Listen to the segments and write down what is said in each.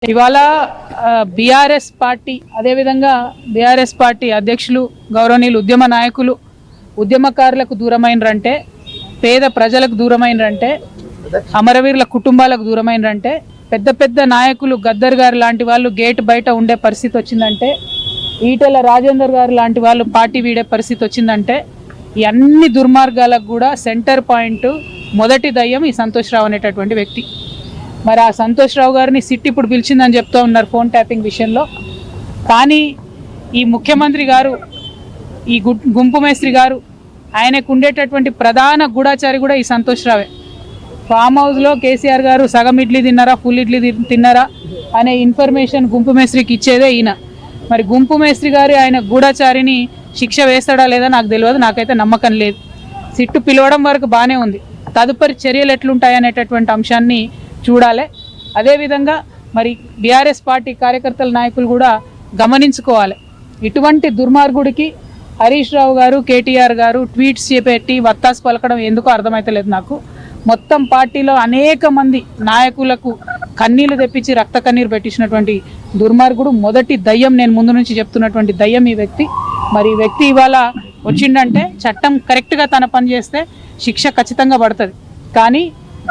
ఇవాళ BRS party అదేవిధంగా BRS party అధ్యక్షులు గౌరవనీయులు ఉద్యమ నాయకులు ఉద్యమకారులకు దూరమైనరంటే, పేద ప్రజలకు దూరమైనరంటే, అమరవీరుల కుటుంబాలకు దూరమైనరంటే, పెద్ద పెద్ద నాయకులు గద్దర్ గారు లాంటి వాళ్ళు గేట్ బయట ఉండే పరిస్థితి వచ్చిందంటే, ఈటెల రాజేందర్ గారు లాంటి వాళ్ళు పార్టీ వీడే పరిస్థితి వచ్చిందంటే, ఈ అన్ని దుర్మార్గాలకు కూడా సెంటర్ పాయింట్ మొదటి దయ్యం ఈ సంతోష్ రావు అనేటటువంటి వ్యక్తి. మరి ఆ సంతోష్ రావు గారిని సిట్ ఇప్పుడు పిలిచిందని చెప్తూ ఉన్నారు ఫోన్ ట్యాపింగ్ విషయంలో. కానీ ఈ ముఖ్యమంత్రి గారు, ఈ గుంపు మేస్త్రి గారు, ఆయనకు ఉండేటటువంటి ప్రధాన గూఢాచారి కూడా ఈ సంతోష్ రావే. ఫామ్ హౌస్లో కేసీఆర్ గారు సగం ఇడ్లీ తిన్నారా, ఫుల్ ఇడ్లీ తిన్నారా అనే ఇన్ఫర్మేషన్ గుంపు మేస్త్రికి ఇచ్చేదే ఈయన. మరి గుంపు మేస్త్రి గారు ఆయన గూఢాచారిని శిక్ష వేస్తాడా లేదా నాకు తెలియదు, నాకైతే నమ్మకం లేదు. సిట్టు పిలవడం వరకు బాగానే ఉంది, తదుపరి చర్యలు ఎట్లుంటాయనేటటువంటి అంశాన్ని చూడాలి. అదేవిధంగా మరి బీఆర్ఎస్ పార్టీ కార్యకర్తల నాయకులు కూడా గమనించుకోవాలి. ఇటువంటి దుర్మార్గుడికి హరీష్ రావు గారు, కేటీఆర్ గారు ట్వీట్స్ చేపెట్టి వత్తాసు పలకడం ఎందుకో అర్థమైతలేదు నాకు. మొత్తం పార్టీలో అనేక మంది నాయకులకు కన్నీళ్లు తెప్పించి రక్త కన్నీరు పెట్టించినటువంటి దుర్మార్గుడు, మొదటి దయ్యం, నేను ముందు నుంచి చెప్తున్నటువంటి దయ్యం ఈ వ్యక్తి. మరి ఈ వ్యక్తి ఇవాళ వచ్చిండంటే చట్టం కరెక్ట్గా తన పని చేస్తే శిక్ష ఖచ్చితంగా పడుతుంది. కానీ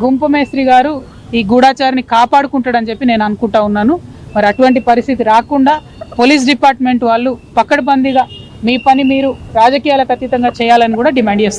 గుంపు మేస్త్రి గారు ఈ గూఢాచారిని కాపాడుకుంటాడని చెప్పి నేను అనుకుంటా ఉన్నాను. మరి అటువంటి పరిస్థితి రాకుండా పోలీస్ డిపార్ట్మెంట్ వాళ్ళు పకడ్బందీగా మీ పని మీరు రాజకీయాలకు అతీతంగా చేయాలని కూడా డిమాండ్ చేస్తారు.